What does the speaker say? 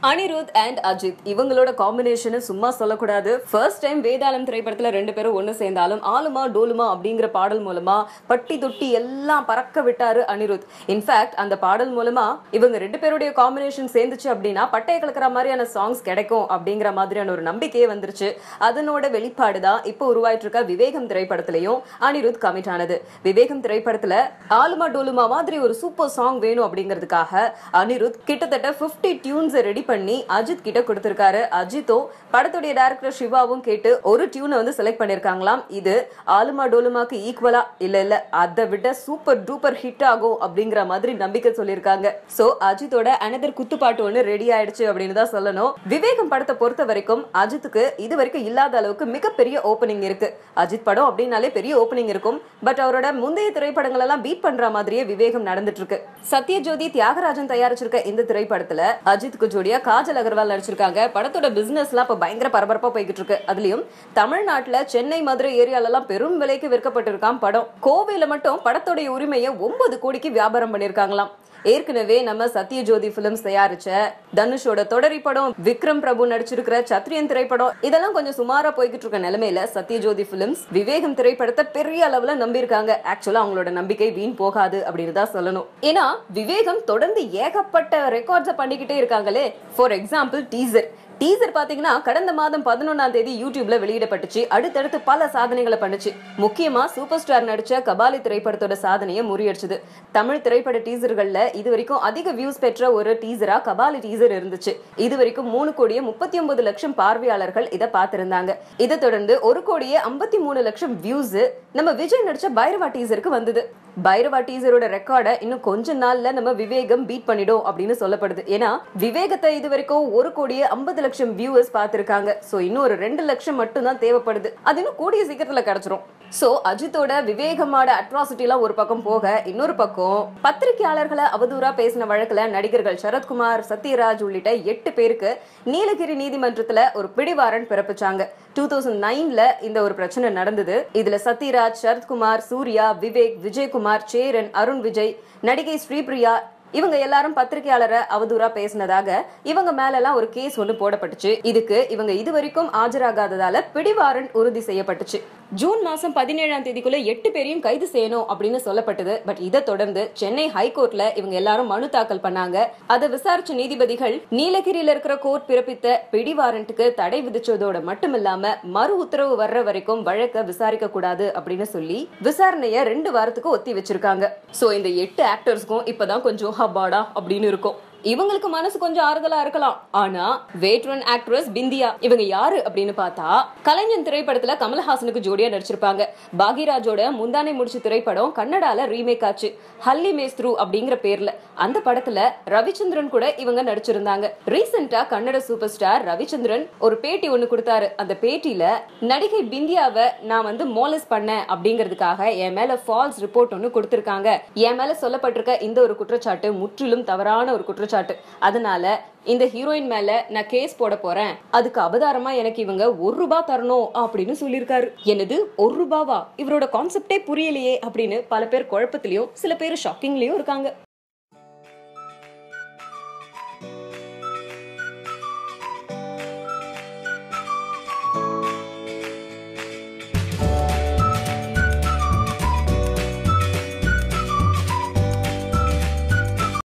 Anirudh and Ajith இவங்களோட combination சும்மா சொல்லக்கூடாது. ஃபர்ஸ்ட் டைம் வேதாளம் திரைப்படத்துல ரெண்டு பேரும் ஒண்ணு சேர்ந்தாலும் ஆலுமா டோலுமா அப்படிங்கிற பாடல் மூலமா பட்டி தொட்டி எல்லாம் பறக்க விட்டாரு அனிருத். இன்ஃபேக்ட் அந்த பாடல் மூலமா இவங்க ரெண்டு பேருடைய காம்பினேஷன் சேர்ந்துச்சு அப்படின்னா பட்டைய கலக்கிற மாதிரியான சாங்ஸ் கிடைக்கும் அப்படிங்கிற மாதிரியான ஒரு நம்பிக்கையே வந்துருச்சு. அதனோட வெளிப்பாடுதான் இப்போ உருவாயிட்டு இருக்க விவேகம் திரைப்படத்திலையும் அனிருத் கமிட் ஆனது. விவேகம் திரைப்படத்துல ஆலுமா டோலுமா மாதிரி ஒரு சூப்பர் சாங் வேணும் அப்படிங்கிறதுக்காக அனிருத் கிட்டத்தட்ட 50 டியூன்ஸ் ரெடி பண்ணி அஜித் கிட்ட கொடுத்திருக்காரு. அஜித்தோ படத்துடைய டைரக்டர் சிவாவும் கேட்டு ஒரு டியூனை வந்து செலக்ட் பண்ணிருக்காங்களாம். இது ஆலுமா டோலுமாக்கு ஈக்குவலா இல்ல அதை விட சூப்பர் டூப்பர் ஹிட் ஆகும் அப்படிங்கிற மாதிரி நம்பிக்கை சொல்லியிருக்காங்க. சோ அஜித்தோட அனதர் குத்துப்பாட்டு ஒண்ணு ரெடி ஆயிடுச்சு அப்படின்னு தான் சொல்லணும். விவேகம் படத்தை பொறுத்த வரைக்கும் அஜித்துக்கு இது வரைக்கும் இல்லாத அளவுக்கு மிகப்பெரிய ஓபனிங் இருக்கு. அஜித் படம் அப்படின்னாலே பெரிய ஓபனிங் இருக்கும். பட் அவரோட முந்தைய திரைப்படங்கள் எல்லாம் பீட் பண்ற மாதிரியே விவேகம் நடந்துட்டு இருக்கு. சத்யஜோதி தியாகராஜன் தயாரிச்சிருக்க இந்த திரைப்படத்துல அஜித்துக்கு ஜோடியா காஜல் அகர்வால் நடிச்சிருக்காங்க. படத்தோட பிசினஸ் எல்லாம் இப்ப பயங்கர பரபரப்பா போய்கிட்டு இருக்கு. அதுலயும் தமிழ்நாட்டுல சென்னை மதுரை ஏரியால எல்லாம் பெரும் விலைக்கு விற்கப்பட்டிருக்காம் படம். கோவையில மட்டும் படத்தோடைய உரிமையை 9 கோடிக்கு வியாபாரம் பண்ணிருக்காங்களாம். ஏற்கனவே நம்ம சத்யஜோதி பிலிம்ஸ் தயாரிச்ச தனுஷோட தொடரி படம், விக்ரம் பிரபு நடிச்சிருக்கிற சத்ரியன் திரைப்படம் இதெல்லாம் கொஞ்சம் சுமாரா போய்கிட்டு இருக்க நிலைமையில சத்யஜோதி பிலிம்ஸ் விவேகம் திரைப்படத்தை பெரிய அளவுல நம்பி இருக்காங்க. ஆக்சுவலா அவங்களோட நம்பிக்கை வீண் போகாது அப்படின்னு தான் சொல்லணும். ஏன்னா விவேகம் தொடர்ந்து ஏகப்பட்ட ரெக்கார்ட்ஸை பண்ணிக்கிட்டே இருக்காங்களே. ஃபார் எக்ஸாம்பிள் டீசர் பாத்தீங்கன்னா கடந்த மாதம் 11ஆம் தேதி யூடியூப்ல வெளியிடப்பட்டுச்சு. அடுத்தடுத்து பல சாதனைகளை பண்ணுச்சு. முக்கியமா சூப்பர் ஸ்டார் நடிச்ச கபாலி திரைப்படத்தோட சாதனையை முறியடிச்சது. தமிழ் திரைப்பட டீசர்கள்ல இது வரைக்கும் அதிக வியூஸ் பெற்ற ஒரு டீசரா கபாலி டீசர் இருந்துச்சு. இது வரைக்கும் 3,39,00,000 பார்வையாளர்கள் இதை பார்த்திருந்தாங்க. இதை தொடர்ந்து 1,53,00,000 வியூஸ் நம்ம விஜய் நடிச்ச பைரவா டீசருக்கு வந்தது. பைரவா டீசரோட ரெக்கார்டை இன்னும் கொஞ்ச நாள்ல நம்ம விவேகம் பீட் பண்ணிடும் அப்படின்னு சொல்லப்படுது. ஏன்னா விவேகத்தை இது வரைக்கும் 1,50,00,000 வியூவர்ஸ் பார்த்திருக்காங்க. சோ இன்னும் ஒரு 2 லட்சம் மட்டும் தான் தேவைப்படுது. அது இன்னும் கூடிய சீக்கிரத்துல கிடைச்சிரும். சோ அஜித்தோட விவேகமோட அட்ராசிட்டி எல்லாம் ஒரு பக்கம் போக, இன்னொரு பக்கம் பத்திரிகையாளர்களை அவதூறா பேசின வழக்குல நடிகர்கள் சரத்குமார், சத்யராஜ் உள்ளிட்ட 8 பேருக்கு நீலகிரி நீதிமன்றத்துல ஒரு பிடிவாரண்ட் பிறப்பிச்சாங்க. 2009ல இந்த ஒரு பிரச்சனை நடந்தது. இதுல சத்யராஜ், சரத்குமார், சூர்யா, விவேக், விஜயகுமார், சேரன், அருண் விஜய், நடிகை ஸ்ரீபிரியா இவங்க எல்லாரும் பத்திரிகையாளரை அவதூறா பேசினதாக இவங்க மேல எல்லாம் ஒரு கேஸ் ஒண்ணு போடப்பட்டுச்சு. இதுக்கு இவங்க இதுவரைக்கும் ஆஜராகாததால பிடிவாரண்ட் உறுதி செய்யப்பட்டுச்சு. ஜூன் மாசம் 17ஆம் தேதிக்குள்ள 8 பேரையும் கைது செய்யணும் அப்படின்னு சொல்லப்பட்டது. பட் இதை தொடர்ந்து சென்னை ஹைகோர்ட்ல இவங்க எல்லாரும் மனு தாக்கல் பண்ணாங்க. அதை விசாரிச்ச நீதிபதிகள் நீலகிரியில இருக்கிற கோர்ட் பிறப்பித்த பிடிவாரண்ட்டுக்கு தடை விதிச்சதோட மட்டும் இல்லாம மறு உத்தரவு வர்ற வரைக்கும் வழக்க விசாரிக்க கூடாது அப்படின்னு சொல்லி விசாரணைய 2 வாரத்துக்கு ஒத்தி வச்சிருக்காங்க. சோ இந்த 8 ஆக்டர்ஸ்க்கும் இப்பதான் கொஞ்சம் ஹபாடா அப்படின்னு இருக்கும். இவங்களுக்கு மனசு கொஞ்சம் ஆறுதலா இருக்கலாம். ஆனா வேட்ரன் ஆக்ட்ரஸ் பிந்தியா இவங்க யாரு அப்படின்னு பார்த்தா கலைஞன் திரைப்படத்துல கமல்ஹாசனுக்கு ஜோடியா நடிச்சிருப்பாங்க. பாகிராஜோட முந்தானை முடிச்சு திரைப்படம் கன்னடால ரீமேக் ஆச்சு, ஹல்லி மேஸ்த்ரு அப்படிங்கிற பேர்ல. அந்த படத்துல ரவிச்சந்திரன் கூட இவங்க நடிச்சிருந்தாங்க. ரீசெண்டா கன்னட சூப்பர் ஸ்டார் ரவிச்சந்திரன் ஒரு பேட்டி ஒண்ணு கொடுத்தாரு. அந்த பேட்டியில நடிகை பிந்தியாவை நான் வந்து மோலஸ் பண்ணேன் அப்படிங்கிறதுக்காக என் மேல ஃபால்ஸ் ரிப்போர்ட் ஒண்ணு கொடுத்திருக்காங்க. என் மேல சொல்லப்பட்டிருக்க இந்த ஒரு குற்றச்சாட்டு முற்றிலும் தவறான ஒரு குற்றச்சாட்டு. அதனால இந்த ஹீரோயின் மேல நான் கேஸ் போட போறேன். அதுக்கு அபதாரமா எனக்கு இவங்க ₹1 தரணும் அப்படின்னு சொல்லியிருக்காரு. என்னது ₹1? இவரோட கான்செப்டே புரியலையே அப்படின்னு பல பேர் குழப்பத்திலயும் சில பேர் ஷாக்கிங்லயும் இருக்காங்க.